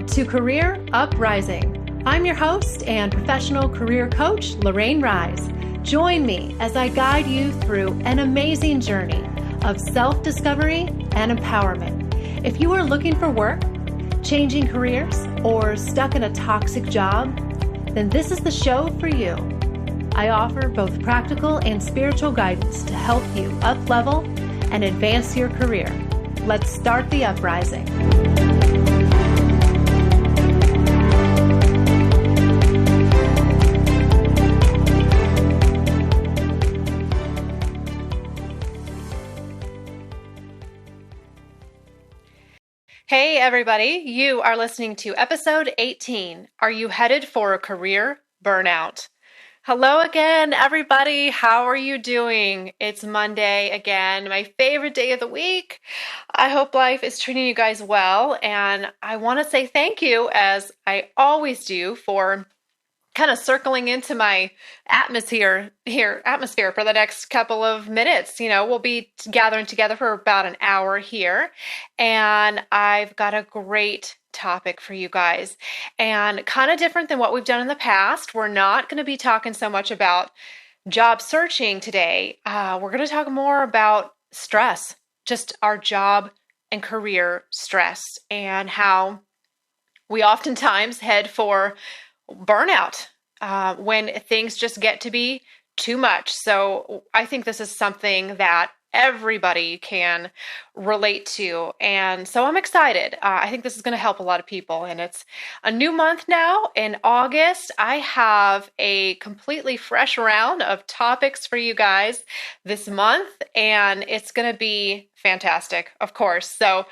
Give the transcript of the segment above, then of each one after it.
to Career Uprising. I'm your host and professional career coach, Lorraine Rise. Join me as I guide you through an amazing journey of self-discovery and empowerment. If you are looking for work, changing careers, or stuck in a toxic job, then this is the show for you. I offer both practical and spiritual guidance to help you up-level and advance your career. Let's start the uprising. Hey everybody, you are listening to episode 18. Are you headed for a career burnout? Hello again, everybody. How are you doing? It's Monday again, my favorite day of the week. I hope life is treating you guys well, and I want to say thank you, as I always do, for kind of circling into my atmosphere for the next couple of minutes. We'll be gathering together for about an hour here, and I've got a great topic for you guys, and kind of different than what we've done in the past. We're not going to be talking so much about job searching today. We're going to talk more about stress, just our job and career stress, and how we oftentimes head for burnout when things just get to be too much. So I think this is something that everybody can relate to. And so I'm excited. I think this is going to help a lot of people. And it's a new month now. In August, I have a completely fresh round of topics for you guys this month. And it's going to be fantastic, of course. So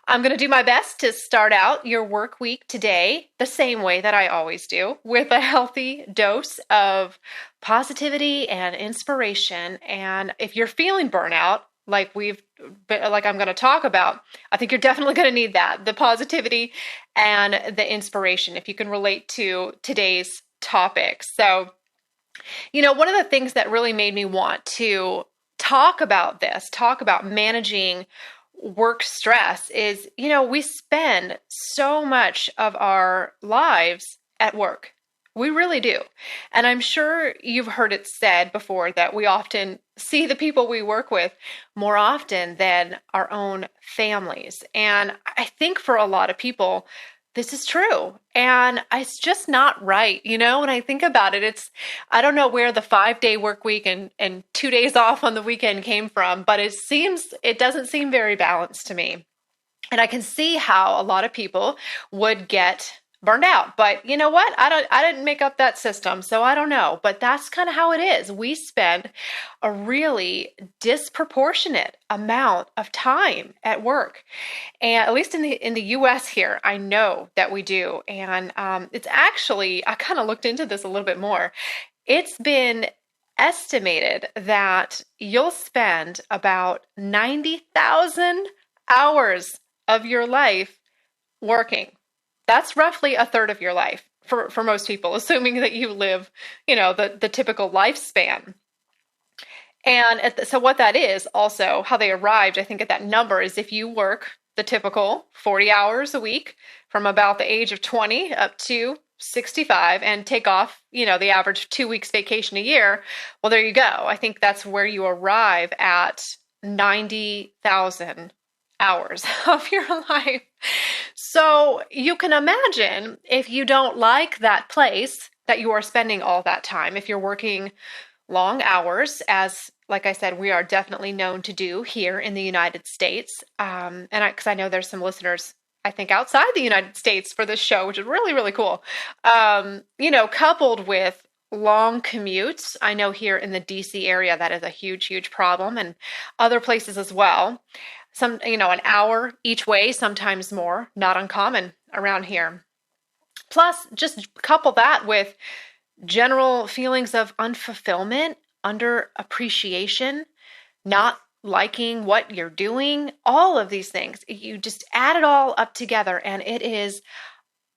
I'm going to do my best to start out your work week today the same way that I always do, with a healthy dose of positivity and inspiration. And if you're feeling burnout, like I'm going to talk about, I think you're definitely going to need that, the positivity and the inspiration, if you can relate to today's topic. So, one of the things that really made me want to talk about managing work stress is, we spend so much of our lives at work. We really do. And I'm sure you've heard it said before that we often see the people we work with more often than our own families. And I think for a lot of people, this is true. And it's just not right. When I think about it, I don't know where the 5-day work week and 2 days off on the weekend came from, but it doesn't seem very balanced to me. And I can see how a lot of people would get burned out. But you know what? I didn't make up that system, so I don't know. But that's kind of how it is. We spend a really disproportionate amount of time at work, and at least in the U.S. here, I know that we do. And it's actually, I kind of looked into this a little bit more. It's been estimated that you'll spend about 90,000 hours of your life working. That's roughly a third of your life for most people, assuming that you live, the typical lifespan. And so what that is, also how they arrived, I think, at that number is if you work the typical 40 hours a week from about the age of 20 up to 65 and take off, the average 2 weeks vacation a year. Well, there you go. I think that's where you arrive at 90,000 hours of your life. So you can imagine, if you don't like that place that you are spending all that time, if you're working long hours, as like I said, we are definitely known to do here in the United States. Because I know there's some listeners, I think, outside the United States for this show, which is really, really cool. Coupled with long commutes. I know here in the DC area, that is a huge, huge problem, and other places as well. An hour each way, sometimes more, not uncommon around here. Plus, just couple that with general feelings of unfulfillment, underappreciation, not liking what you're doing, all of these things. You just add it all up together, and it is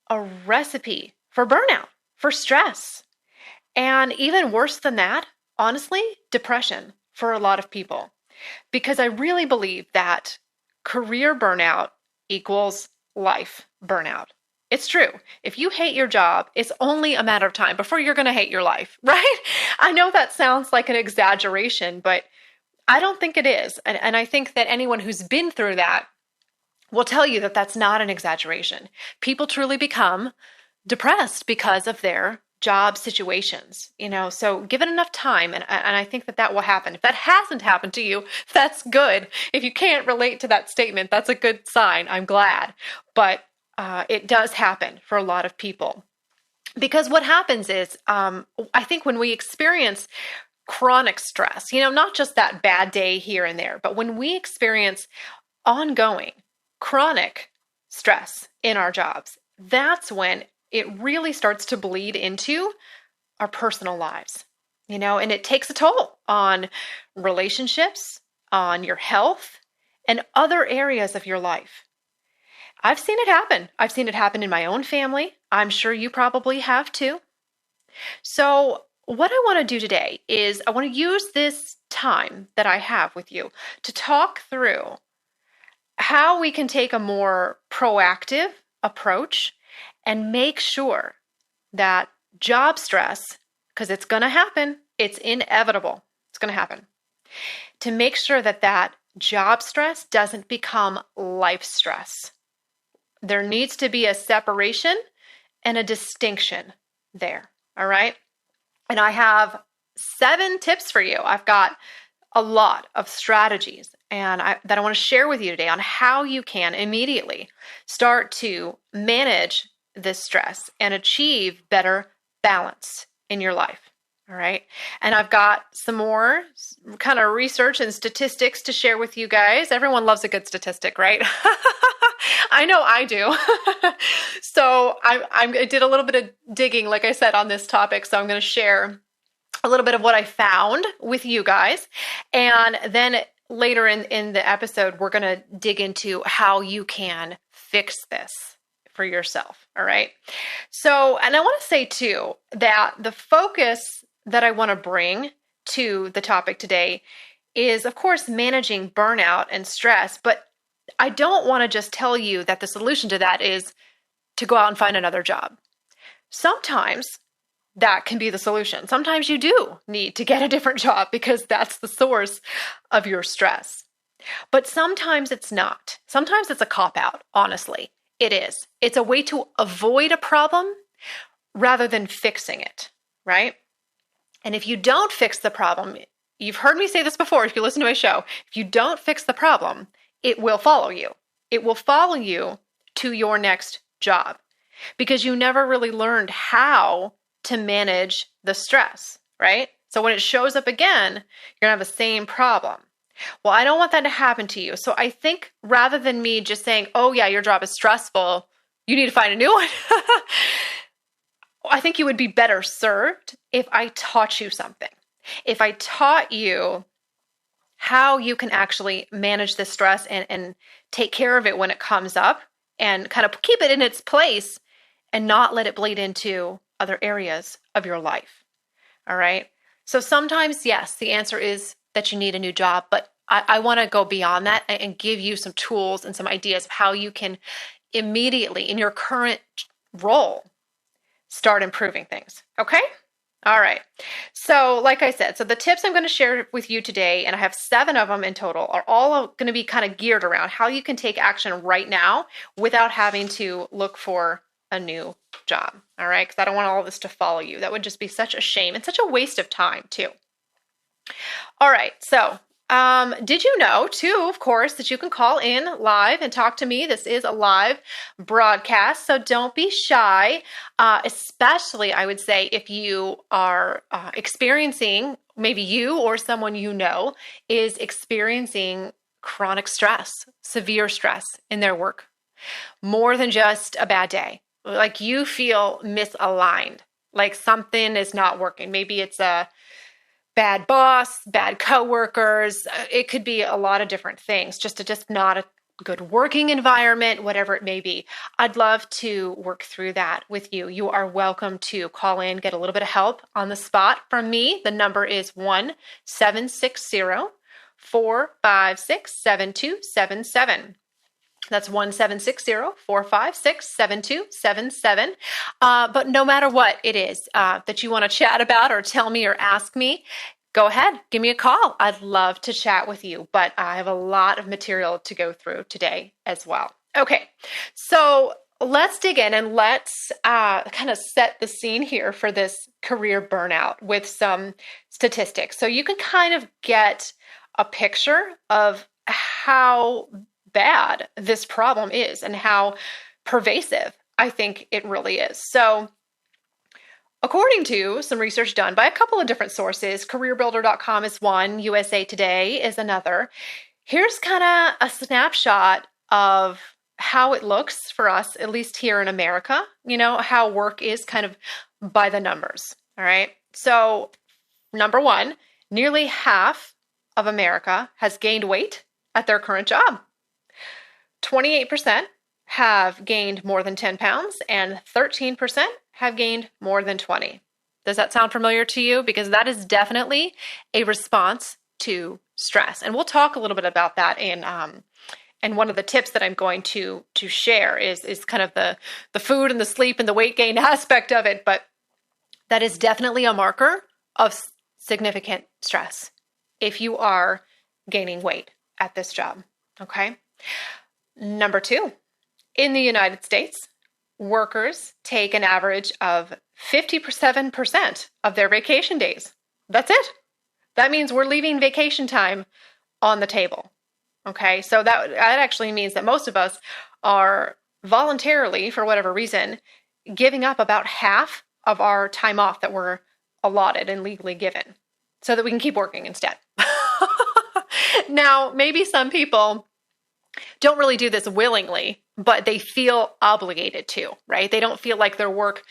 a recipe for burnout, for stress. And even worse than that, honestly, depression for a lot of people. Because I really believe that career burnout equals life burnout. It's true. If you hate your job, it's only a matter of time before you're going to hate your life, right? I know that sounds like an exaggeration, but I don't think it is. And I think that anyone who's been through that will tell you that that's not an exaggeration. People truly become depressed because of their job situations, so give it enough time. And I think that that will happen. If that hasn't happened to you, that's good. If you can't relate to that statement, that's a good sign. I'm glad. But it does happen for a lot of people. Because what happens is, I think when we experience chronic stress, not just that bad day here and there, but when we experience ongoing chronic stress in our jobs, that's when it really starts to bleed into our personal lives, and it takes a toll on relationships, on your health, and other areas of your life. I've seen it happen. I've seen it happen in my own family. I'm sure you probably have too. So what I want to do today is I want to use this time that I have with you to talk through how we can take a more proactive approach and make sure that job stress, because it's going to happen, it's inevitable, it's going to happen, to make sure that that job stress doesn't become life stress. There needs to be a separation and a distinction there, all right? And I have 7 tips for you. I've got a lot of strategies that I want to share with you today on how you can immediately start to manage this stress and achieve better balance in your life. All right. And I've got some more kind of research and statistics to share with you guys. Everyone loves a good statistic, right? I know I do. So I did a little bit of digging, like I said, on this topic. So I'm going to share a little bit of what I found with you guys. And then later in the episode, we're going to dig into how you can fix this for yourself. All right. So, and I want to say too, that the focus that I want to bring to the topic today is, of course, managing burnout and stress. But I don't want to just tell you that the solution to that is to go out and find another job. Sometimes that can be the solution. Sometimes you do need to get a different job because that's the source of your stress. But sometimes it's not. Sometimes it's a cop-out, honestly. It is. It's a way to avoid a problem rather than fixing it, right? And if you don't fix the problem, you've heard me say this before if you listen to my show, if you don't fix the problem, it will follow you. It will follow you to your next job because you never really learned how to manage the stress, right? So when it shows up again, you're going to have the same problem. Well, I don't want that to happen to you. So I think rather than me just saying, oh yeah, your job is stressful, you need to find a new one. I think you would be better served if I taught you something. If I taught you how you can actually manage the stress and take care of it when it comes up and kind of keep it in its place and not let it bleed into other areas of your life. All right. So sometimes, yes, the answer is that you need a new job, but I want to go beyond that and give you some tools and some ideas of how you can immediately in your current role start improving things. Okay. All right. So like I said, so the tips I'm going to share with you today, and I have 7 of them in total, are all going to be kind of geared around how you can take action right now without having to look for a new job. All right. Because I don't want all this to follow you. That would just be such a shame and such a waste of time too. All right. So did you know too, of course, that you can call in live and talk to me? This is a live broadcast, so don't be shy, especially I would say if you are experiencing, maybe you or someone you know is experiencing chronic stress, severe stress in their work, more than just a bad day. Like you feel misaligned, like something is not working. Maybe it's a bad boss, bad coworkers. It could be a lot of different things, just not a good working environment, whatever it may be. I'd love to work through that with you. You are welcome to call in, get a little bit of help on the spot from me. The number is 1-760-456-7277. That's 1-760-456-7277. But no matter what it is that you want to chat about or tell me or ask me, go ahead, give me a call. I'd love to chat with you, but I have a lot of material to go through today as well. Okay, so let's dig in and let's kind of set the scene here for this career burnout with some statistics. So you can kind of get a picture of how bad this problem is and how pervasive I think it really is. So according to some research done by a couple of different sources, careerbuilder.com is one, USA Today is another. Here's kind of a snapshot of how it looks for us, at least here in America, how work is kind of by the numbers. All right. So number one, nearly half of America has gained weight at their current job. 28% have gained more than 10 pounds and 13% have gained more than 20. Does that sound familiar to you? Because that is definitely a response to stress. And we'll talk a little bit about that and one of the tips that I'm going to share is kind of the food and the sleep and the weight gain aspect of it. But that is definitely a marker of significant stress if you are gaining weight at this job. Okay. Number two, in the United States, workers take an average of 57% of their vacation days. That's it. That means we're leaving vacation time on the table. Okay, so that actually means that most of us are voluntarily, for whatever reason, giving up about half of our time off that we're allotted and legally given so that we can keep working instead. Now, maybe some people don't really do this willingly, but they feel obligated to, right? They don't feel like their work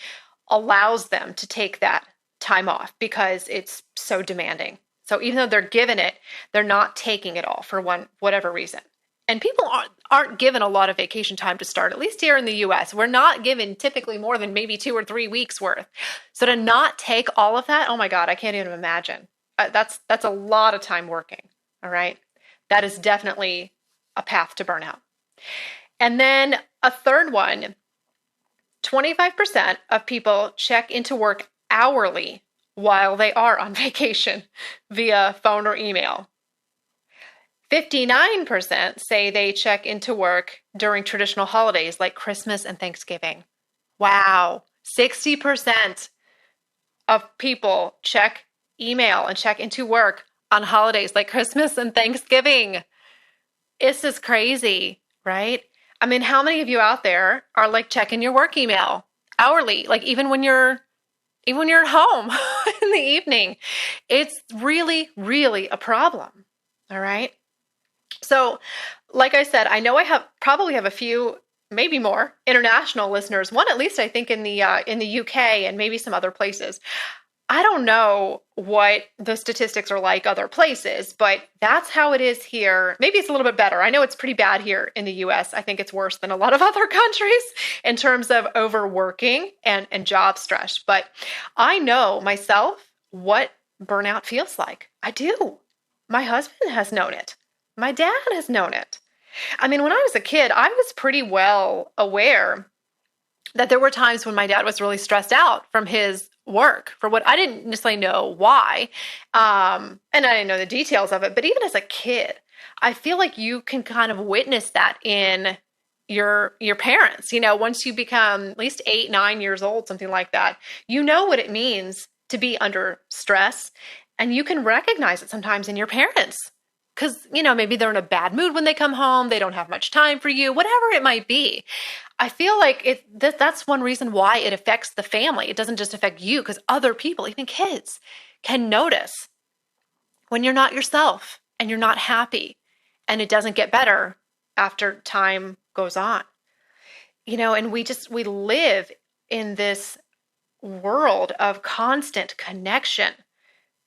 allows them to take that time off because it's so demanding. So even though they're given it, they're not taking it all for whatever reason. And people aren't given a lot of vacation time to start, at least here in the US. We're not given typically more than maybe 2 or 3 weeks worth. So to not take all of that, oh my God, I can't even imagine. That's a lot of time working, all right? That is definitely a path to burnout. And then a third one, 25% of people check into work hourly while they are on vacation via phone or email. 59% say they check into work during traditional holidays like Christmas and Thanksgiving. Wow. 60% of people check email and check into work on holidays like Christmas and Thanksgiving. This is crazy, right? I mean, how many of you out there are like checking your work email hourly, like even when you're at home in the evening? It's really, really a problem. All right. So like I said, I know I probably have a few, maybe more international listeners, one at least I think in the UK and maybe some other places. I don't know what the statistics are like other places, but that's how it is here. Maybe it's a little bit better. I know it's pretty bad here in the US. I think it's worse than a lot of other countries in terms of overworking and job stress. But I know myself what burnout feels like. I do. My husband has known it. My dad has known it. I mean, when I was a kid, I was pretty well aware that there were times when my dad was really stressed out from his work for what I didn't necessarily know why. And I didn't know the details of it, but even as a kid, I feel like you can kind of witness that in your parents, once you become at least 8, 9 years old, something like that, you know what it means to be under stress. And you can recognize it sometimes in your parents because, maybe they're in a bad mood when they come home. They don't have much time for you, whatever it might be. I feel like that's one reason why it affects the family. It doesn't just affect you because other people, even kids, can notice when you're not yourself and you're not happy and it doesn't get better after time goes on. And we live in this world of constant connection.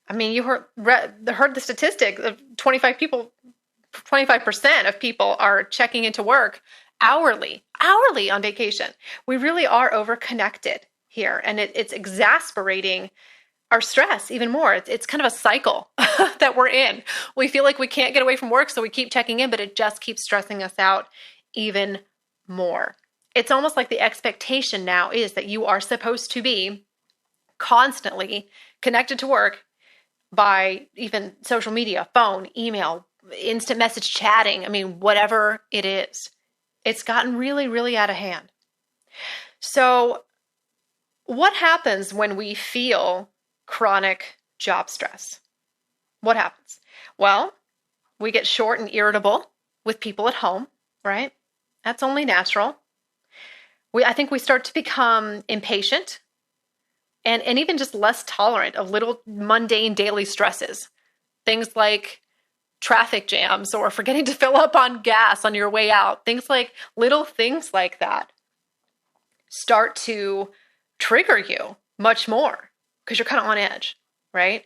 I mean, you heard the statistic of 25% of people are checking into work hourly on vacation. We really are over-connected here, and it's exasperating our stress even more. It's kind of a cycle that we're in. We feel like we can't get away from work, so we keep checking in, but it just keeps stressing us out even more. It's almost like the expectation now is that you are supposed to be constantly connected to work by even social media, phone, email, instant message chatting. I mean, whatever it is, it's gotten really, really out of hand. So what happens when we feel chronic job stress? What happens? Well, we get short and irritable with people at home, right? That's only natural. I think we start to become impatient and even just less tolerant of little mundane daily stresses. Things like traffic jams or forgetting to fill up on gas on your way out. Little things like that start to trigger you much more because you're kind of on edge, right?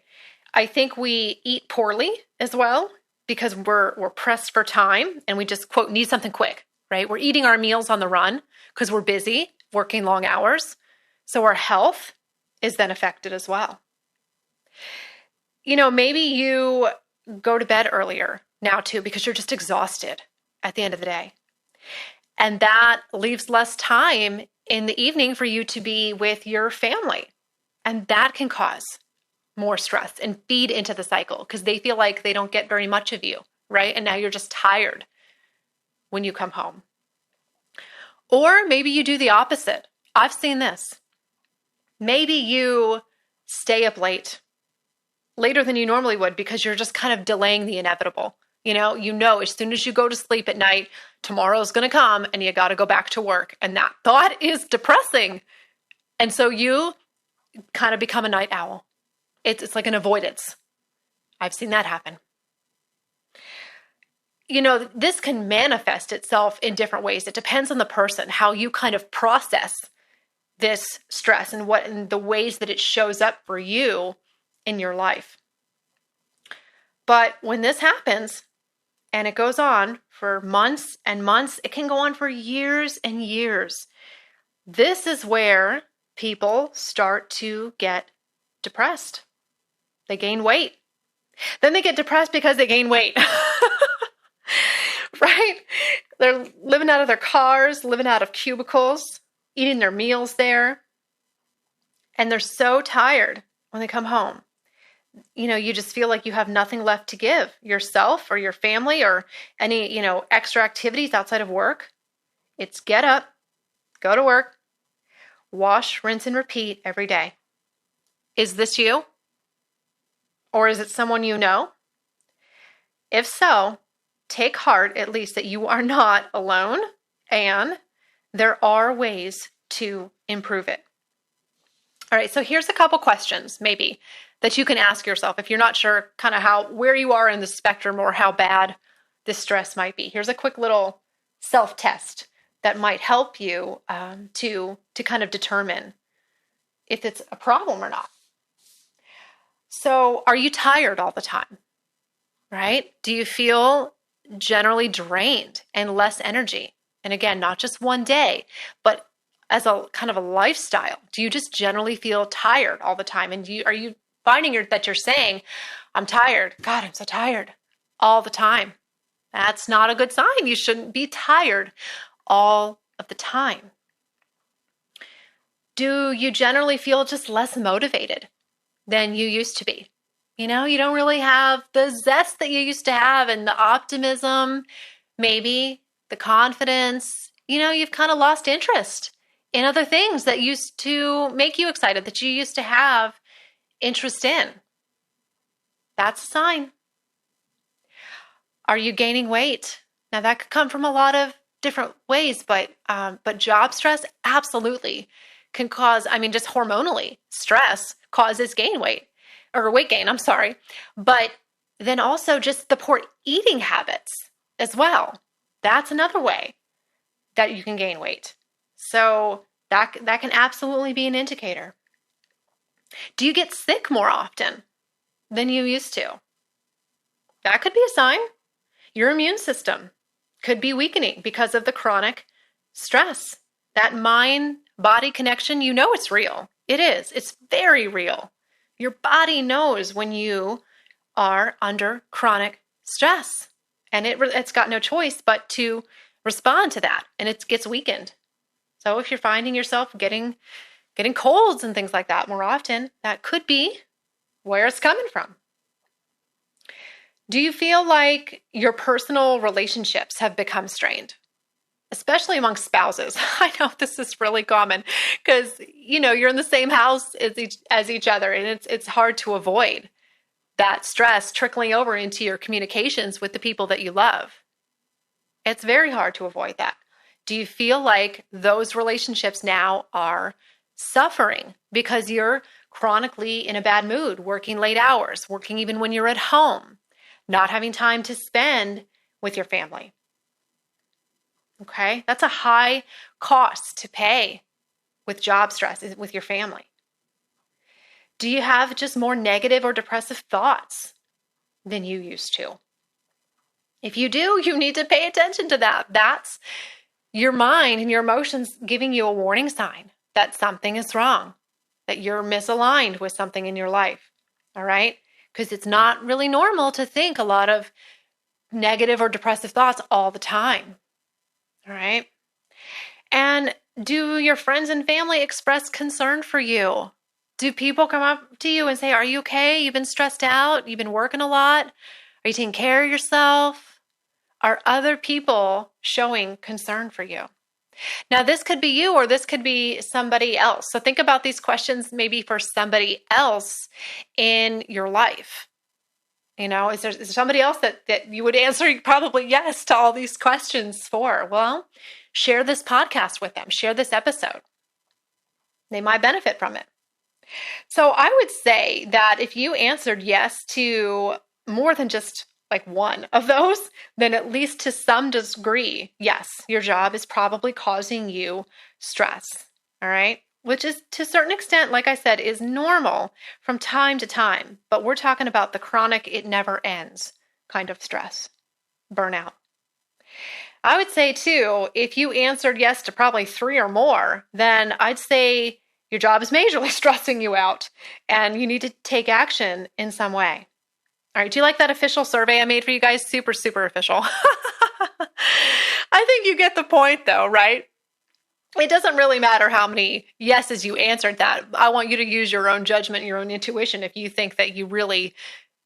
I think we eat poorly as well because we're pressed for time and we just, quote, need something quick, right? We're eating our meals on the run because we're busy working long hours. So our health is then affected as well. Maybe you go to bed earlier now too because you're just exhausted at the end of the day. And that leaves less time in the evening for you to be with your family. And that can cause more stress and feed into the cycle because they feel like they don't get very much of you, right? And now you're just tired when you come home. Or maybe you do the opposite. I've seen this. Maybe you stay up later than you normally would because you're just kind of delaying the inevitable. As soon as you go to sleep at night, tomorrow's going to come and you got to go back to work. And that thought is depressing. And so you kind of become a night owl. It's like an avoidance. I've seen that happen. This can manifest itself in different ways. It depends on the person, how you kind of process this stress and the ways that it shows up for you in your life. But when this happens, and it goes on for months and months, it can go on for years and years. This is where people start to get depressed. They gain weight. Then they get depressed because they gain weight. Right? They're living out of their cars, living out of cubicles, eating their meals there. And they're so tired when they come home. You just feel like you have nothing left to give yourself or your family or any, extra activities outside of work. It's get up, go to work, wash, rinse, and repeat every day. Is this you? Or is it someone you know? If so, take heart at least that you are not alone and there are ways to improve it. All right, so here's a couple questions maybe that you can ask yourself if you're not sure kind of where you are in the spectrum or how bad this stress might be. Here's a quick little self-test that might help you to kind of determine if it's a problem or not. So are you tired all the time, right? Do you feel generally drained and less energy? And again, not just one day, but as a kind of a lifestyle. Do you just generally feel tired all the time? And are you finding that you're saying, I'm tired. God, I'm so tired all the time. That's not a good sign. You shouldn't be tired all of the time. Do you generally feel just less motivated than you used to be? You don't really have the zest that you used to have and the optimism, maybe the confidence. You've kind of lost interest in other things that used to make you excited, that you used to have interest in. That's a sign. Are you gaining weight? Now that could come from a lot of different ways, but job stress absolutely can cause, just hormonally, stress causes weight gain, I'm sorry. But then also just the poor eating habits as well. That's another way that you can gain weight. So that can absolutely be an indicator. Do you get sick more often than you used to? That could be a sign. Your immune system could be weakening because of the chronic stress. That mind-body connection, it's real. It is. It's very real. Your body knows when you are under chronic stress. And it's got no choice but to respond to that and it gets weakened. So if you're finding yourself getting colds and things like that more often, that could be where it's coming from. Do you feel like your personal relationships have become strained? Especially among spouses. I know this is really common because, you're in the same house as each other, and it's hard to avoid that stress trickling over into your communications with the people that you love. It's very hard to avoid that. Do you feel like those relationships now are suffering because you're chronically in a bad mood, working late hours, working even when you're at home, not having time to spend with your family? Okay, that's a high cost to pay with job stress, with your family. Do you have just more negative or depressive thoughts than you used to? If you do, you need to pay attention to that. That's your mind and your emotions giving you a warning sign that something is wrong, that you're misaligned with something in your life. All right? Because it's not really normal to think a lot of negative or depressive thoughts all the time. All right? And do your friends and family express concern for you? Do people come up to you and say, "Are you okay? You've been stressed out? You've been working a lot? Are you taking care of yourself?" Are other people showing concern for you? Now, this could be you or this could be somebody else. So think about these questions maybe for somebody else in your life. Is there somebody else that you would answer probably yes to all these questions for? Well, share this podcast with them. Share this episode. They might benefit from it. So I would say that if you answered yes to more than just like one of those, then at least to some degree, yes, your job is probably causing you stress. All right. Which is to a certain extent, like I said, is normal from time to time. But we're talking about the chronic, it never ends kind of stress, burnout. I would say too, if you answered yes to probably 3 or more, then I'd say your job is majorly stressing you out and you need to take action in some way. All right, do you like that official survey I made for you guys? Super, super official. I think you get the point though, right? It doesn't really matter how many yeses you answered that. I want you to use your own judgment, your own intuition if you think that you really,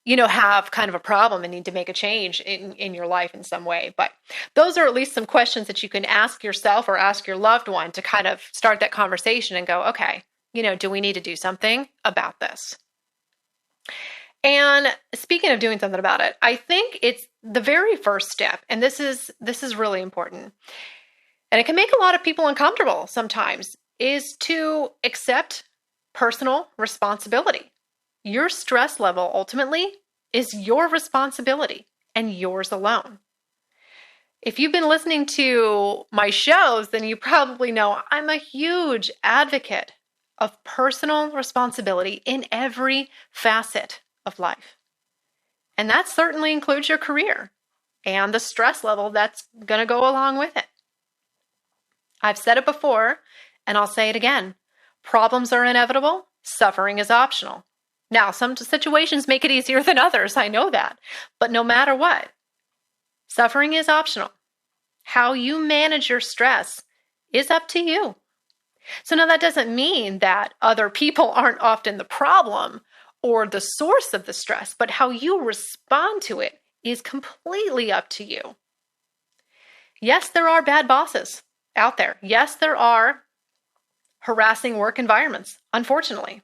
have kind of a problem and need to make a change in your life in some way. But those are at least some questions that you can ask yourself or ask your loved one to kind of start that conversation and go, okay, do we need to do something about this? And speaking of doing something about it, I think it's the very first step, and this is really important, and it can make a lot of people uncomfortable sometimes, is to accept personal responsibility. Your stress level ultimately is your responsibility and yours alone. If you've been listening to my shows, then you probably know I'm a huge advocate of personal responsibility in every facet of life. And that certainly includes your career and the stress level that's going to go along with it. I've said it before, and I'll say it again. Problems are inevitable. Suffering is optional. Now, some situations make it easier than others. I know that. But no matter what, suffering is optional. How you manage your stress is up to you. So now that doesn't mean that other people aren't often the problem or the source of the stress, but how you respond to it is completely up to you. Yes, there are bad bosses out there. Yes, there are harassing work environments, unfortunately.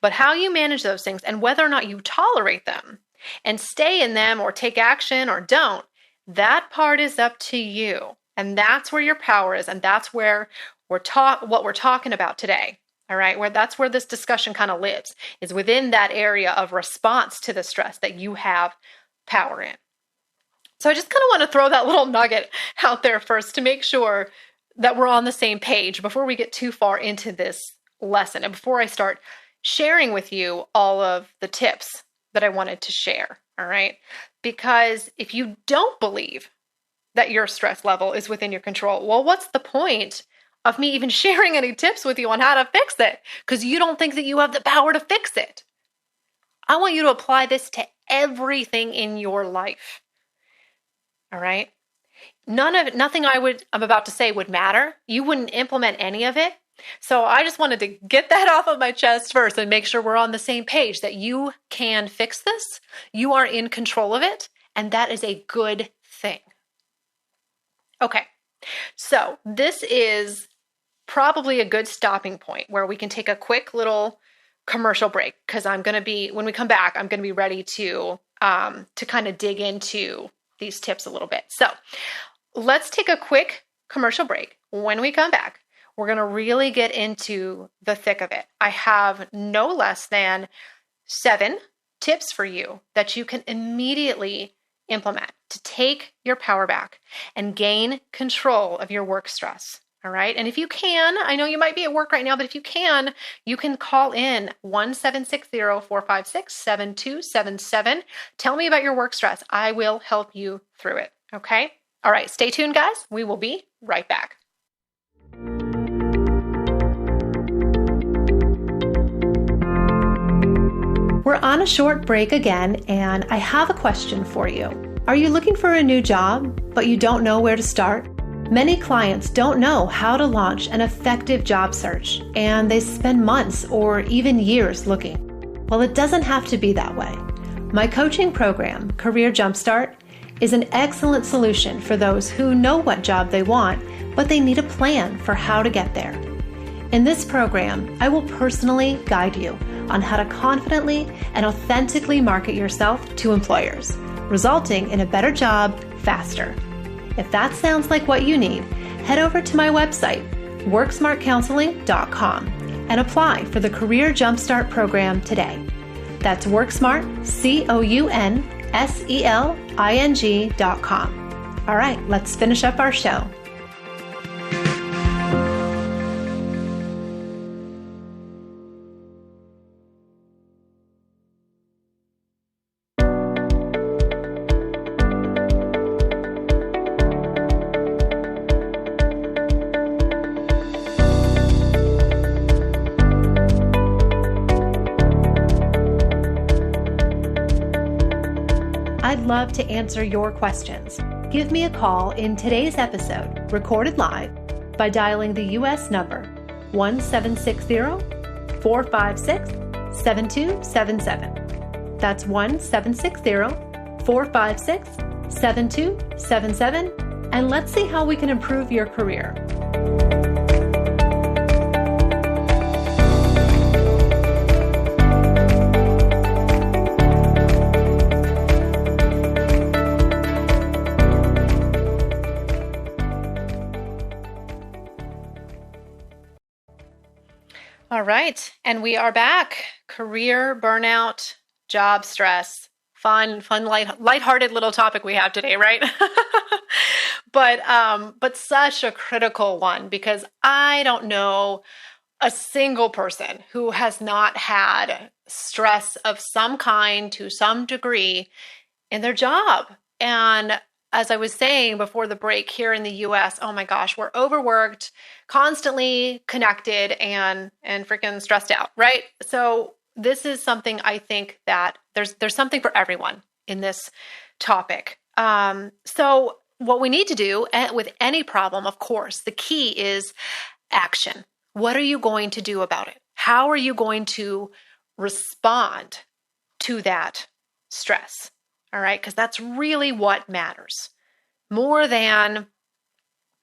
But how you manage those things and whether or not you tolerate them and stay in them or take action or don't, that part is up to you. And that's where your power is. And that's where what we're talking about today. All right, that's where this discussion kind of lives, is within that area of response to the stress that you have power in. So I just kind of want to throw that little nugget out there first to make sure that we're on the same page before we get too far into this lesson and before I start sharing with you all of the tips that I wanted to share, all right? Because if you don't believe that your stress level is within your control, well, what's the point of me even sharing any tips with you on how to fix it? Because you don't think that you have the power to fix it. I want you to apply this to everything in your life. All right? nothing I'm about to say would matter. You wouldn't implement any of it. So I just wanted to get that off of my chest first and make sure we're on the same page that you can fix this. You are in control of it, and that is a good thing. Okay, so this is probably a good stopping point where we can take a quick little commercial break, because when we come back, I'm going to be ready to kind of dig into these tips a little bit. So let's take a quick commercial break. When we come back, we're going to really get into the thick of it. I have no less than 7 tips for you that you can immediately implement to take your power back and gain control of your work stress. All right. And if you can, I know you might be at work right now, but if you can call in 1-760-456-7277. Tell me about your work stress. I will help you through it. Okay. All right. Stay tuned, guys. We will be right back. We're on a short break again, and I have a question for you. Are you looking for a new job, but you don't know where to start? Many clients don't know how to launch an effective job search, and they spend months or even years looking. Well, it doesn't have to be that way. My coaching program, Career Jumpstart, is an excellent solution for those who know what job they want, but they need a plan for how to get there. In this program, I will personally guide you on how to confidently and authentically market yourself to employers, resulting in a better job faster. If that sounds like what you need, head over to my website, worksmartcounseling.com, and apply for the Career Jumpstart program today. That's WorkSmart, COUNSELING.com. All right, let's finish up our show. I'd love to answer your questions. Give me a call in today's episode, recorded live, by dialing the U.S. number 1-760-456-7277. That's 1-760-456-7277, and let's see how we can improve your career. All right, and we are back. Career burnout, job stress, fun, lighthearted little topic we have today, right? But such a critical one, because I don't know a single person who has not had stress of some kind to some degree in their job. And as I was saying before the break, here in the US, oh my gosh, we're overworked, constantly connected, and freaking stressed out, right? So this is something I think that there's something for everyone in this topic. So what we need to do with any problem, of course, the key is action. What are you going to do about it? How are you going to respond to that stress? All right, because that's really what matters, more than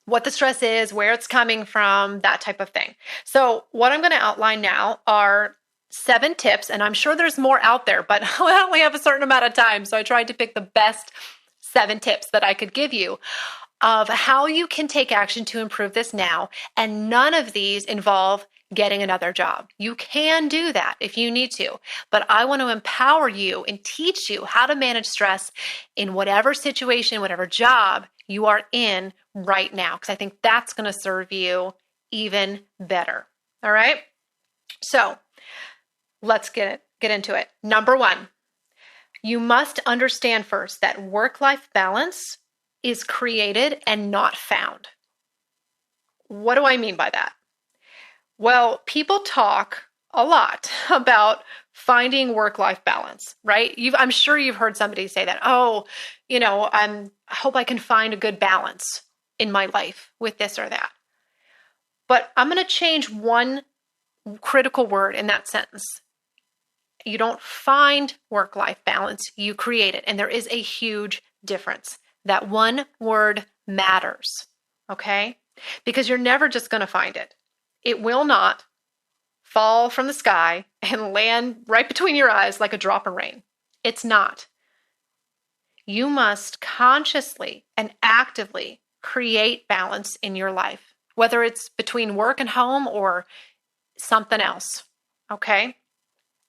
what the stress is, where it's coming from, that type of thing. So what I'm going to outline now are 7 tips, and I'm sure there's more out there, but I only have a certain amount of time, so I tried to pick the best 7 tips that I could give you of how you can take action to improve this now, and none of these involve getting another job. You can do that if you need to, but I want to empower you and teach you how to manage stress in whatever situation, whatever job you are in right now, because I think that's going to serve you even better. All right. So let's get into it. Number 1, you must understand first that work-life balance is created and not found. What do I mean by that? Well, people talk a lot about finding work-life balance, right? I'm sure you've heard somebody say that, oh, I hope I can find a good balance in my life with this or that. But I'm going to change one critical word in that sentence. You don't find work-life balance, you create it. And there is a huge difference. That one word matters, okay? Because you're never just going to find it. It will not fall from the sky and land right between your eyes like a drop of rain. It's not. You must consciously and actively create balance in your life, whether it's between work and home or something else, okay?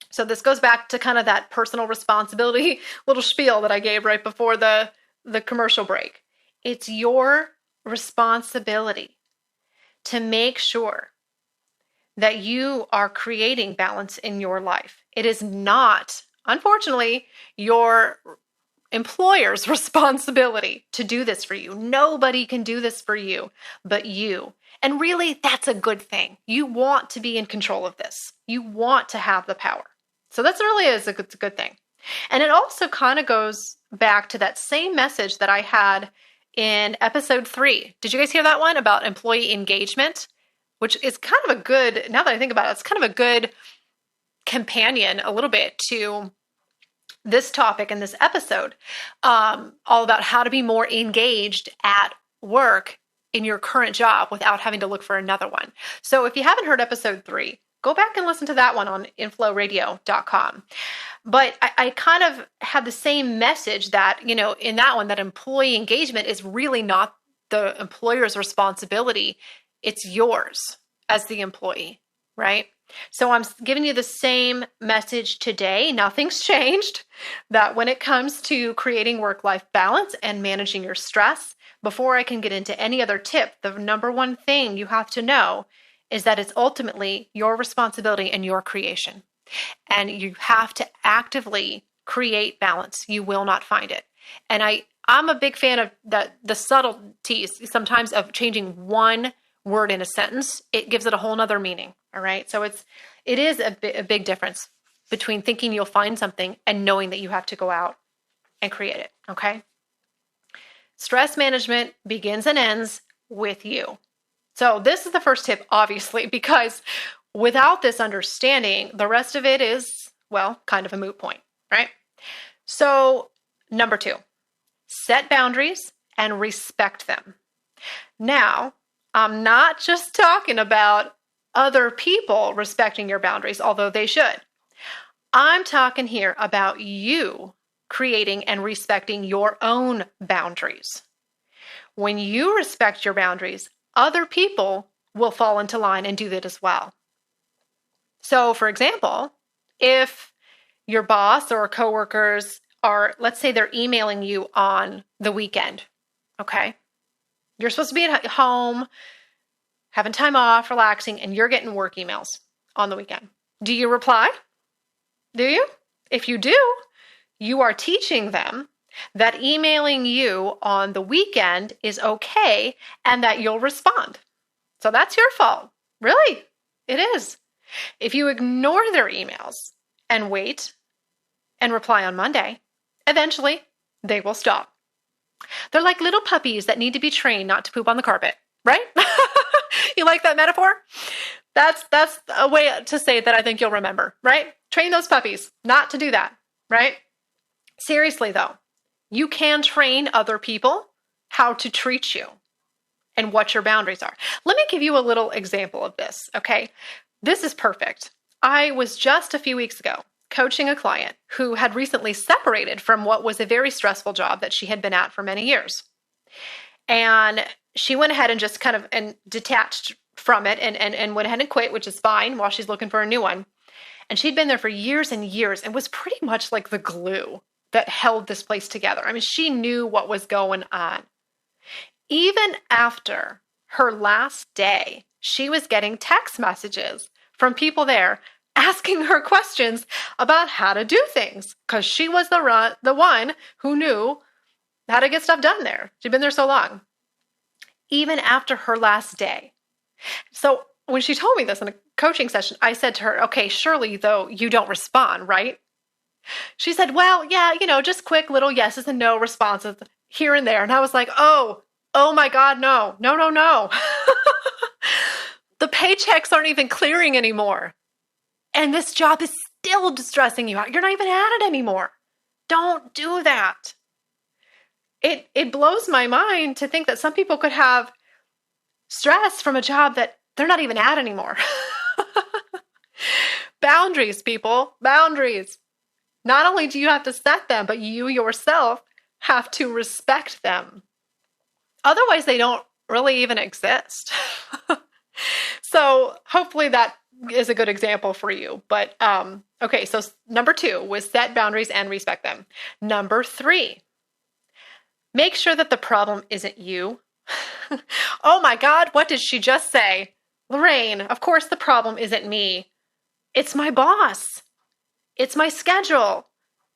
So this goes back to kind of that personal responsibility little spiel that I gave right before the commercial break. It's your responsibility to make sure that you are creating balance in your life. It is not, unfortunately, your employer's responsibility to do this for you. Nobody can do this for you but you. And really, that's a good thing. You want to be in control of this. You want to have the power. So that's really is a good thing. And it also kind of goes back to that same message that I had in episode 3. Did you guys hear that one about employee engagement? Which is kind of a good, now that I think about it, it's kind of a good companion a little bit to this topic in this episode, all about how to be more engaged at work in your current job without having to look for another one. So if you haven't heard episode 3, go back and listen to that one on inflowradio.com. But I kind of had the same message that, in that one, that employee engagement is really not the employer's responsibility. It's yours as the employee, right? So I'm giving you the same message today. Nothing's changed. That when it comes to creating work-life balance and managing your stress, before I can get into any other tip, the number one thing you have to know is that it's ultimately your responsibility and your creation. And you have to actively create balance. You will not find it. And I'm a big fan of the subtleties sometimes of changing one word in a sentence. It gives it a whole nother meaning. All right. So it is a big difference between thinking you'll find something and knowing that you have to go out and create it. Okay. Stress management begins and ends with you. So this is the first tip, obviously, because without this understanding, the rest of it is, well, kind of a moot point, right? So number 2, set boundaries and respect them. Now, I'm not just talking about other people respecting your boundaries, although they should. I'm talking here about you creating and respecting your own boundaries. When you respect your boundaries, other people will fall into line and do that as well. So, for example, if your boss or coworkers are, let's say they're emailing you on the weekend, okay? You're supposed to be at home, having time off, relaxing, and you're getting work emails on the weekend. Do you reply? Do you? If you do, you are teaching them that emailing you on the weekend is okay and that you'll respond. So that's your fault. Really, it is. If you ignore their emails and wait and reply on Monday, eventually they will stop. They're like little puppies that need to be trained not to poop on the carpet, right? You like that metaphor? That's a way to say that I think you'll remember, right? Train those puppies not to do that, right? Seriously though, you can train other people how to treat you and what your boundaries are. Let me give you a little example of this, okay? This is perfect. I was just a few weeks ago coaching a client who had recently separated from what was a very stressful job that she had been at for many years. And she went ahead and just kind of detached from it and went ahead and quit, which is fine, while she's looking for a new one. And she'd been there for years and years and was pretty much like the glue that held this place together. I mean, she knew what was going on. Even after her last day, she was getting text messages from people there asking her questions about how to do things because she was the one who knew how to get stuff done there. She'd been there so long. Even after her last day. So when she told me this in a coaching session, I said to her, okay, surely though you don't respond, right? She said, well, yeah, just quick little yeses and no responses here and there. And I was like, oh my God, no, no, no, no. The paychecks aren't even clearing anymore. And this job is still stressing you out. You're not even at it anymore. Don't do that. It blows my mind to think that some people could have stress from a job that they're not even at anymore. Boundaries, people, boundaries. Not only do you have to set them, but you yourself have to respect them. Otherwise, they don't really even exist. So hopefully that is a good example for you. But okay, so number 2 was set boundaries and respect them. Number 3, make sure that the problem isn't you. Oh my God, what did she just say? Lorraine, of course the problem isn't me. It's my boss. It's my schedule.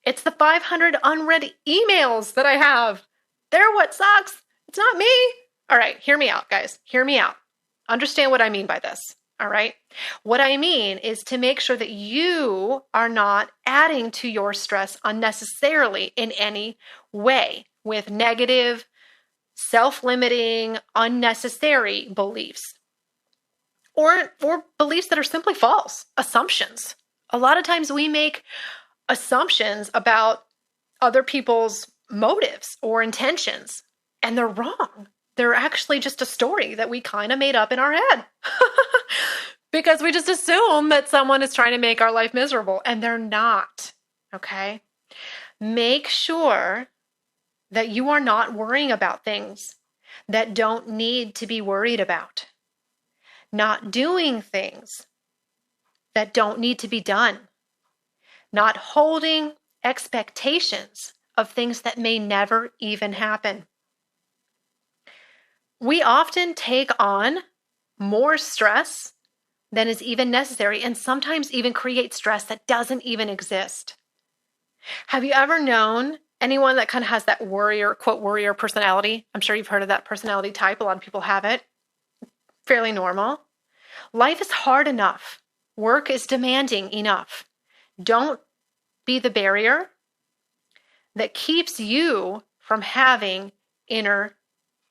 It's the 500 unread emails that I have. They're what sucks. It's not me. All right, hear me out, guys. Hear me out. Understand what I mean by this. All right. What I mean is to make sure that you are not adding to your stress unnecessarily in any way with negative, self-limiting, unnecessary beliefs or beliefs that are simply false, assumptions. A lot of times we make assumptions about other people's motives or intentions, and they're wrong. They're actually just a story that we kind of made up in our head because we just assume that someone is trying to make our life miserable, and they're not, okay? Make sure that you are not worrying about things that don't need to be worried about, not doing things that don't need to be done, not holding expectations of things that may never even happen. We often take on more stress than is even necessary, and sometimes even create stress that doesn't even exist. Have you ever known anyone that kind of has that warrior, quote, warrior personality? I'm sure you've heard of that personality type. A lot of people have it. Fairly normal. Life is hard enough. Work is demanding enough. Don't be the barrier that keeps you from having inner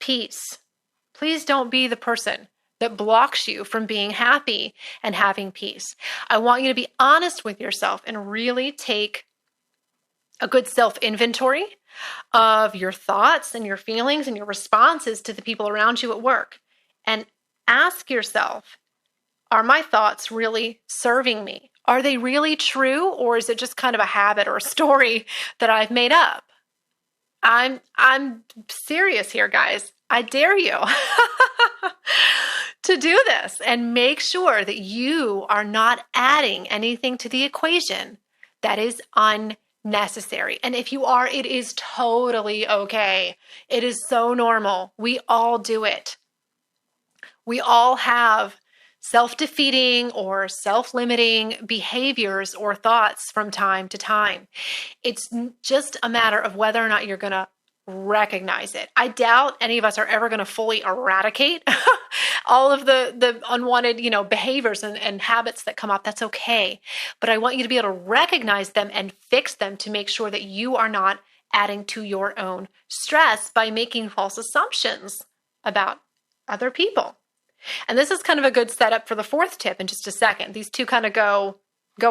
peace. Please don't be the person that blocks you from being happy and having peace. I want you to be honest with yourself and really take a good self-inventory of your thoughts and your feelings and your responses to the people around you at work. And ask yourself, are my thoughts really serving me? Are they really true, or is it just kind of a habit or a story that I've made up? I'm serious here, guys. I dare you to do this and make sure that you are not adding anything to the equation that is unnecessary. And if you are, it is totally okay. It is so normal. We all do it. We all have self-defeating or self-limiting behaviors or thoughts from time to time. It's just a matter of whether or not you're going to recognize it. I doubt any of us are ever going to fully eradicate all of the unwanted, behaviors and habits that come up. That's okay. But I want you to be able to recognize them and fix them to make sure that you are not adding to your own stress by making false assumptions about other people. And this is kind of a good setup for the 4th tip in just a second. These two kind of go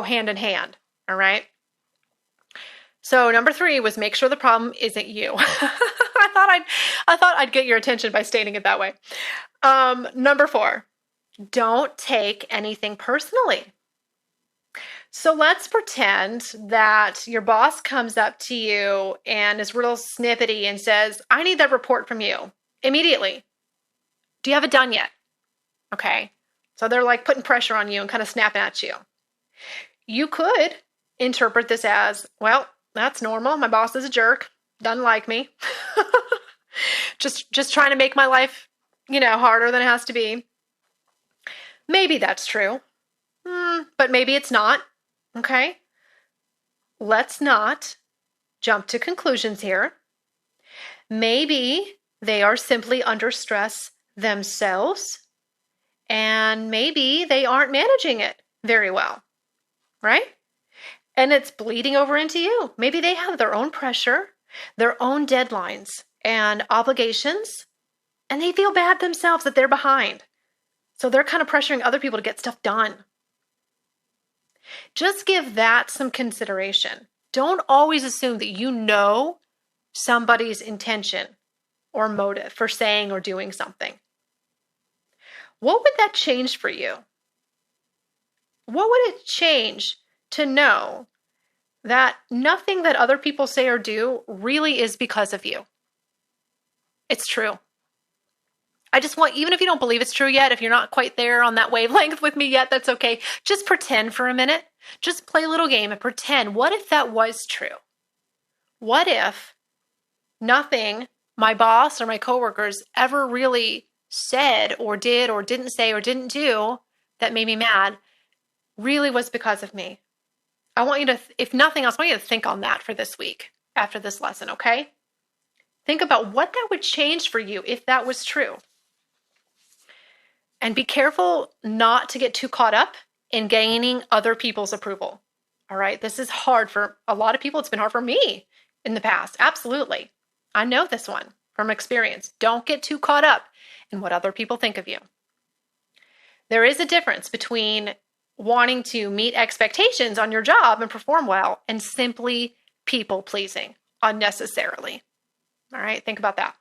hand in hand. All right. So number 3 was make sure the problem isn't you. I thought I'd get your attention by stating it that way. Number 4, don't take anything personally. So let's pretend that your boss comes up to you and is real snippety and says, I need that report from you immediately. Do you have it done yet? Okay. So they're like putting pressure on you and kind of snapping at you. You could interpret this as, well, that's normal. My boss is a jerk. Doesn't like me. just trying to make my life, harder than it has to be. Maybe that's true. But maybe it's not. Okay. Let's not jump to conclusions here. Maybe they are simply under stress themselves, and maybe they aren't managing it very well, right? And it's bleeding over into you. Maybe they have their own pressure, their own deadlines and obligations, and they feel bad themselves that they're behind. So they're kind of pressuring other people to get stuff done. Just give that some consideration. Don't always assume that you know somebody's intention or motive for saying or doing something. What would that change for you? What would it change to know that nothing that other people say or do really is because of you? It's true. I just want, even if you don't believe it's true yet, if you're not quite there on that wavelength with me yet, that's okay. Just pretend for a minute. Just play a little game and pretend. What if that was true? What if nothing my boss or my coworkers ever really said or did or didn't say or didn't do that made me mad really was because of me? I want you to, if nothing else, I want you to think on that for this week after this lesson, okay? Think about what that would change for you if that was true. And be careful not to get too caught up in gaining other people's approval. All right. This is hard for a lot of people. It's been hard for me in the past. Absolutely. I know this one from experience. Don't get too caught up in what other people think of you. There is a difference between wanting to meet expectations on your job and perform well and simply people pleasing unnecessarily. All right. Think about that.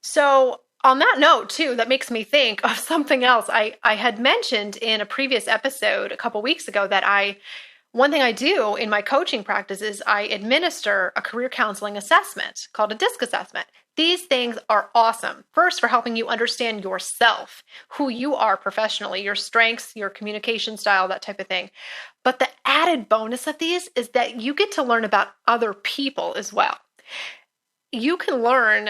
So, on that note, too, that makes me think of something else. I had mentioned in a previous episode a couple weeks ago that one thing I do in my coaching practice is I administer a career counseling assessment called a DISC assessment. These things are awesome. First, for helping you understand yourself, who you are professionally, your strengths, your communication style, that type of thing. But the added bonus of these is that you get to learn about other people as well. You can learn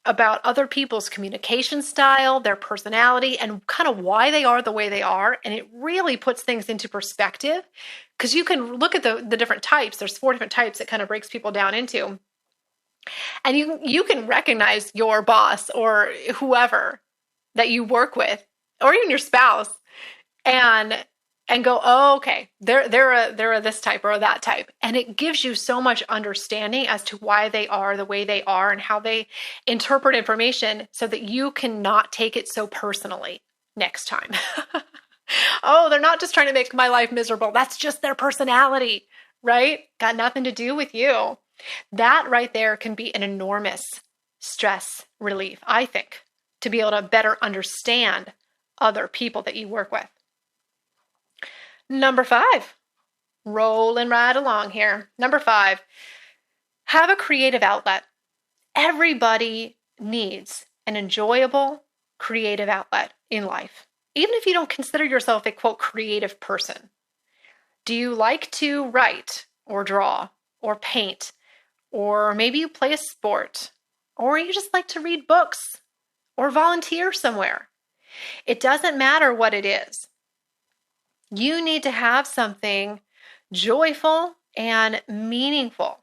about other people's communication style, their personality, and kind of why they are the way they are. And it really puts things into perspective because you can look at the different types. There's 4 different types it kind of breaks people down into. And you can recognize your boss or whoever that you work with, or even your spouse, and go, oh, okay, they're a this type or that type. And it gives you so much understanding as to why they are the way they are and how they interpret information so that you cannot take it so personally next time. Oh, they're not just trying to make my life miserable. That's just their personality, right? Got nothing to do with you. That right there can be an enormous stress relief, I think, to be able to better understand other people that you work with. Number 5, rolling right along here. Number 5, have a creative outlet. Everybody needs an enjoyable, creative outlet in life, even if you don't consider yourself a, quote, creative person. Do you like to write or draw or paint, or maybe you play a sport, or you just like to read books or volunteer somewhere? It doesn't matter what it is. You need to have something joyful and meaningful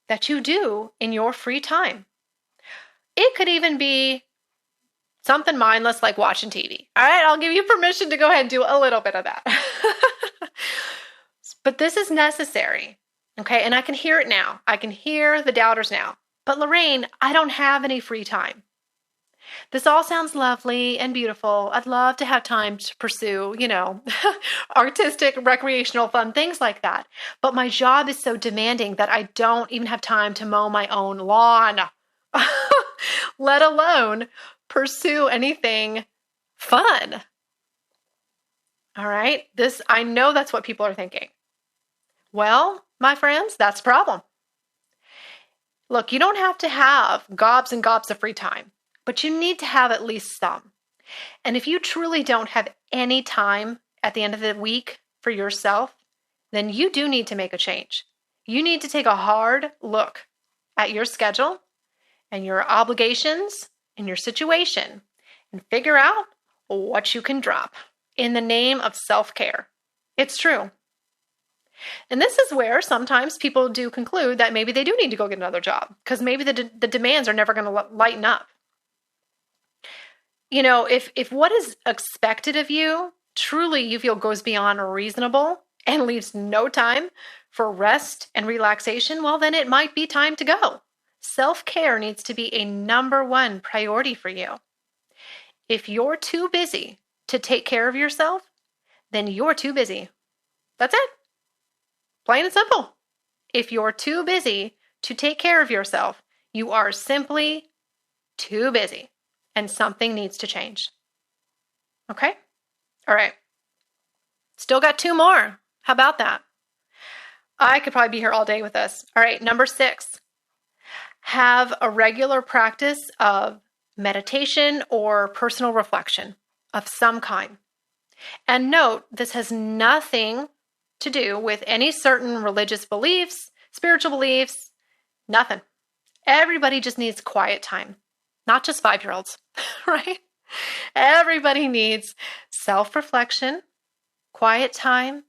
that you do in your free time. It could even be something mindless like watching TV. All right, I'll give you permission to go ahead and do a little bit of that. But this is necessary, okay? And I can hear it now. I can hear the doubters now. But Lorraine, I don't have any free time. This all sounds lovely and beautiful. I'd love to have time to pursue, artistic, recreational, fun things like that. But my job is so demanding that I don't even have time to mow my own lawn, let alone pursue anything fun. All right. I know that's what people are thinking. Well, my friends, that's a problem. Look, you don't have to have gobs and gobs of free time, but you need to have at least some. And if you truly don't have any time at the end of the week for yourself, then you do need to make a change. You need to take a hard look at your schedule and your obligations and your situation and figure out what you can drop in the name of self-care. It's true. And this is where sometimes people do conclude that maybe they do need to go get another job because maybe the demands are never going to lighten up. if what is expected of you truly you feel goes beyond reasonable and leaves no time for rest and relaxation, well, then it might be time to go. Self-care needs to be a number one priority for you. If you're too busy to take care of yourself, then you're too busy. That's it. Plain and simple. If you're too busy to take care of yourself, you are simply too busy and something needs to change. Okay? All right. Still got 2 more. How about that? I could probably be here all day with this. All right, number 6. Have a regular practice of meditation or personal reflection of some kind. And note, this has nothing to do with any certain religious beliefs, spiritual beliefs, nothing. Everybody just needs quiet time, not just 5-year-olds, right? Everybody needs self-reflection, quiet time.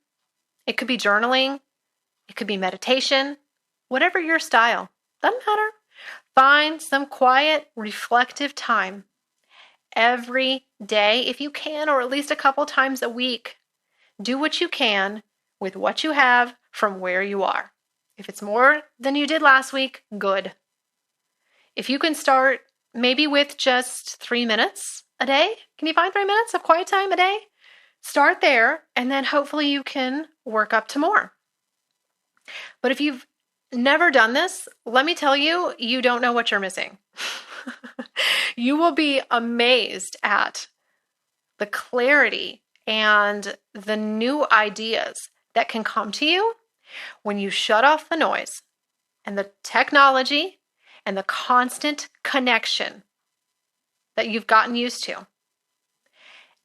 It could be journaling. It could be meditation, whatever your style. Doesn't matter. Find some quiet, reflective time every day if you can, or at least a couple times a week. Do what you can with what you have from where you are. If it's more than you did last week, good. If you can start maybe with just 3 minutes a day, can you find 3 minutes of quiet time a day? Start there, and then hopefully you can work up to more. But if you've never done this, let me tell you, you don't know what you're missing. You will be amazed at the clarity and the new ideas that can come to you when you shut off the noise and the technology and the constant connection that you've gotten used to.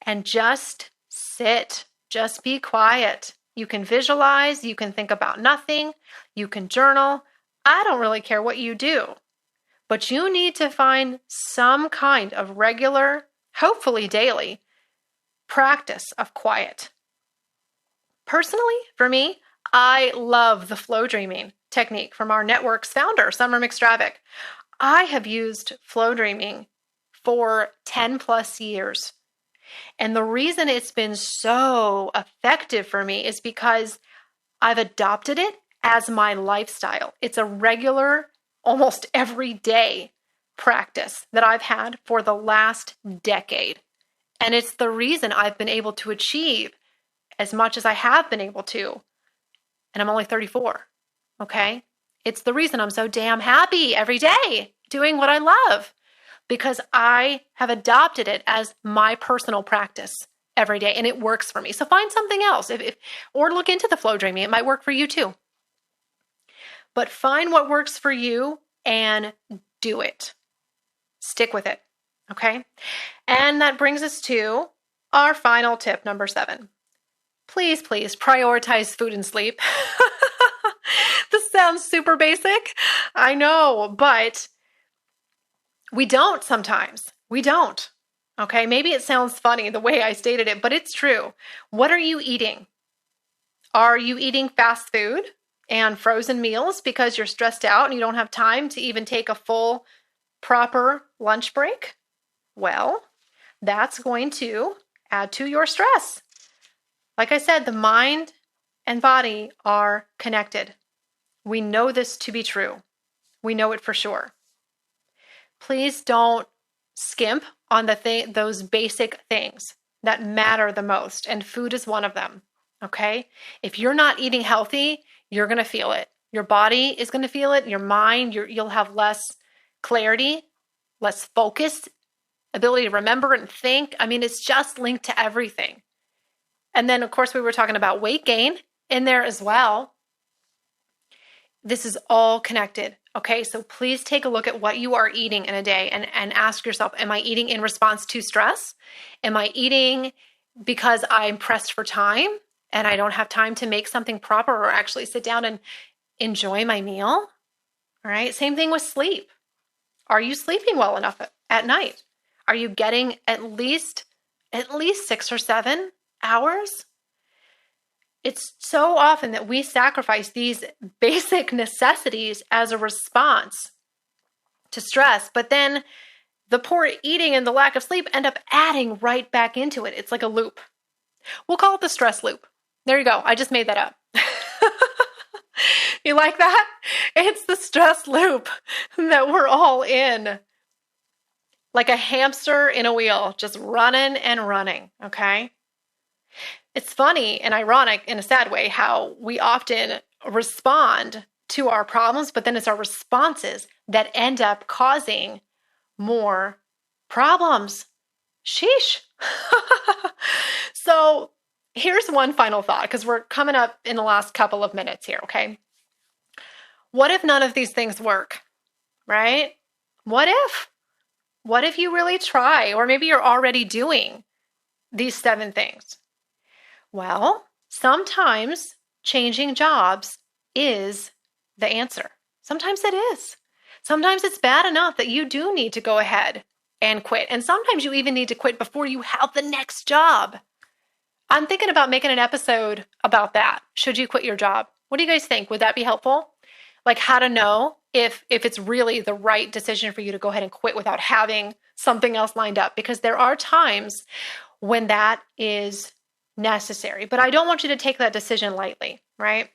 And just sit, just be quiet. You can visualize, you can think about nothing, you can journal. I don't really care what you do, but you need to find some kind of regular, hopefully daily, practice of quiet. Personally, for me, I love the flow dreaming technique from our network's founder, Summer McStravick. I have used flow dreaming for 10 plus years. And the reason it's been so effective for me is because I've adopted it as my lifestyle. It's a regular, almost everyday practice that I've had for the last decade. And it's the reason I've been able to achieve as much as I have been able to. And I'm only 34, okay? It's the reason I'm so damn happy every day doing what I love, because I have adopted it as my personal practice every day, and it works for me. So find something else, or look into the flow dreaming. It might work for you too. But find what works for you and do it. Stick with it, okay? And that brings us to our final tip, number 7. Please prioritize food and sleep. This sounds super basic. I know, but we don't sometimes. We don't. Okay, maybe it sounds funny the way I stated it, but it's true. What are you eating? Are you eating fast food and frozen meals because you're stressed out and you don't have time to even take a full, proper lunch break? Well, that's going to add to your stress. Like I said, the mind and body are connected. We know this to be true. We know it for sure. Please don't skimp on those basic things that matter the most, and food is one of them, okay? If you're not eating healthy, you're going to feel it. Your body is going to feel it, your mind, you'll have less clarity, less focus, ability to remember and think. I mean, it's just linked to everything. And then, of course, we were talking about weight gain in there as well. This is all connected. Okay, so please take a look at what you are eating in a day and ask yourself, am I eating in response to stress? Am I eating because I'm pressed for time and I don't have time to make something proper or actually sit down and enjoy my meal? All right, same thing with sleep. Are you sleeping well enough at night? Are you getting at least 6 or 7 hours? It's so often that we sacrifice these basic necessities as a response to stress, but then the poor eating and the lack of sleep end up adding right back into it. It's like a loop. We'll call it the stress loop. There you go. I just made that up. You like that? It's the stress loop that we're all in. Like a hamster in a wheel, just running and running, okay? It's funny and ironic in a sad way how we often respond to our problems, but then it's our responses that end up causing more problems. Sheesh. So here's one final thought, because we're coming up in the last couple of minutes here, okay? What if none of these things work, right? What if? What if you really try, or maybe you're already doing these 7 things? Well, sometimes changing jobs is the answer. Sometimes it is. Sometimes it's bad enough that you do need to go ahead and quit. And sometimes you even need to quit before you have the next job. I'm thinking about making an episode about that. Should you quit your job? What do you guys think? Would that be helpful? Like how to know if it's really the right decision for you to go ahead and quit without having something else lined up. Because there are times when that is necessary. But I don't want you to take that decision lightly, right?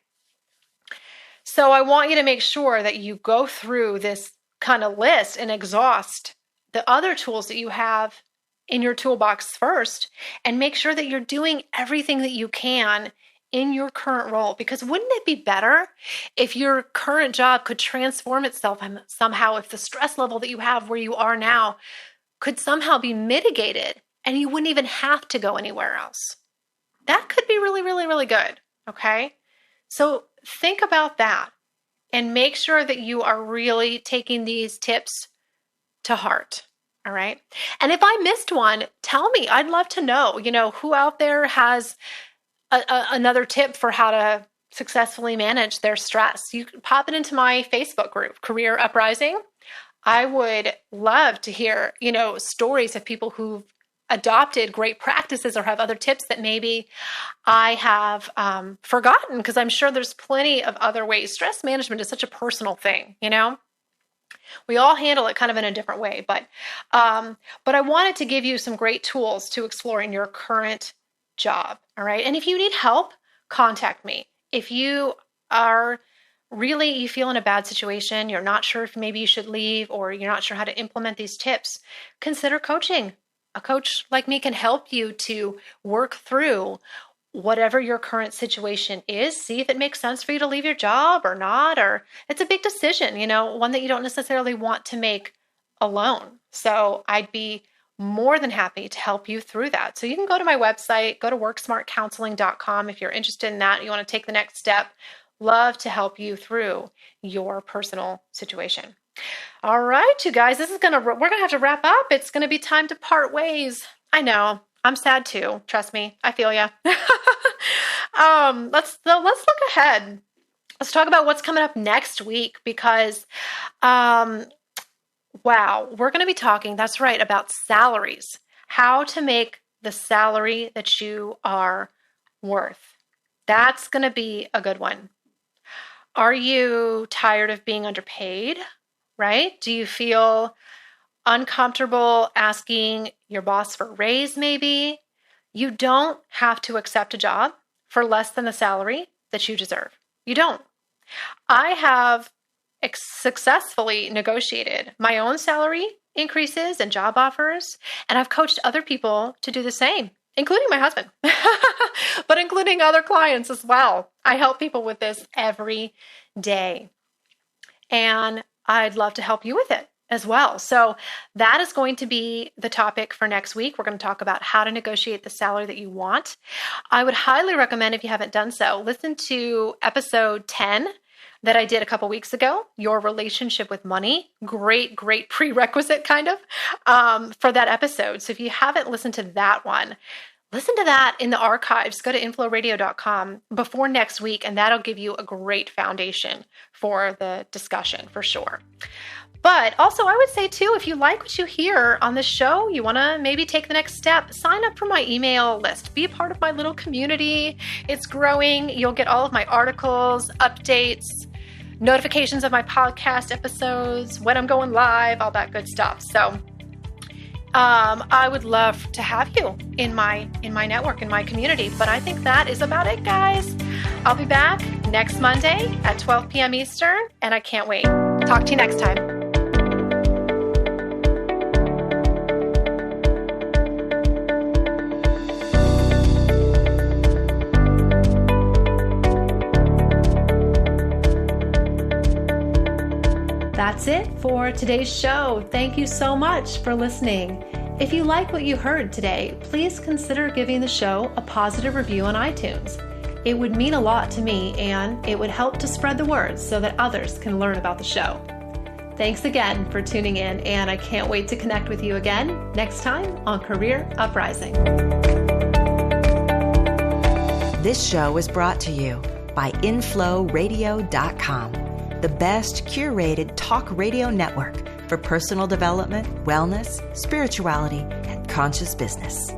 So I want you to make sure that you go through this kind of list and exhaust the other tools that you have in your toolbox first, and make sure that you're doing everything that you can in your current role. Because wouldn't it be better if your current job could transform itself somehow, if the stress level that you have where you are now could somehow be mitigated and you wouldn't even have to go anywhere else? That could be really, really, really good. Okay. So think about that and make sure that you are really taking these tips to heart. All right. And if I missed one, tell me. I'd love to know, who out there has another tip for how to successfully manage their stress. You can pop it into my Facebook group, Career Uprising. I would love to hear, stories of people who've adopted great practices or have other tips that maybe I have forgotten, because I'm sure there's plenty of other ways. Stress management is such a personal thing, We all handle it kind of in a different way, but I wanted to give you some great tools to explore in your current job. All right. And if you need help, contact me. If you feel in a bad situation, you're not sure if maybe you should leave, or you're not sure how to implement these tips, consider coaching. A coach like me can help you to work through whatever your current situation is, see if it makes sense for you to leave your job or not, or it's a big decision, one that you don't necessarily want to make alone. So I'd be more than happy to help you through that. So you can go to my website, go to worksmartcounseling.com if you're interested in that, you want to take the next step. Love to help you through your personal situation. All right, you guys, we're going to have to wrap up. It's going to be time to part ways. I know. I'm sad too. Trust me. I feel ya. Let's look ahead. Let's talk about what's coming up next week, because, we're going to be talking, that's right, about salaries, how to make the salary that you are worth. That's going to be a good one. Are you tired of being underpaid? Right? Do you feel uncomfortable asking your boss for a raise maybe? You don't have to accept a job for less than the salary that you deserve. You don't. I have successfully negotiated my own salary increases and job offers, and I've coached other people to do the same, including my husband, but including other clients as well. I help people with this every day, and I'd love to help you with it as well. So that is going to be the topic for next week. We're going to talk about how to negotiate the salary that you want. I would highly recommend, if you haven't done so, listen to episode 10 that I did a couple weeks ago, Your Relationship with Money. Great prerequisite kind of for that episode. So if you haven't listened to that one, listen to that in the archives. Go to infloradio.com before next week, and that'll give you a great foundation for the discussion for sure. But also, I would say too, if you like what you hear on this show, you want to maybe take the next step, sign up for my email list. Be a part of my little community. It's growing. You'll get all of my articles, updates, notifications of my podcast episodes, when I'm going live, all that good stuff. So I would love to have you in my network, in my community. But I think that is about it, guys. I'll be back next Monday at 12 p.m. Eastern, and I can't wait. Talk to you next time. That's it for today's show. Thank you so much for listening. If you like what you heard today, please consider giving the show a positive review on iTunes. It would mean a lot to me, and it would help to spread the word so that others can learn about the show. Thanks again for tuning in, and I can't wait to connect with you again next time on Career Uprising. This show was brought to you by inflowradio.com, the best curated talk radio network for personal development, wellness, spirituality, and conscious business.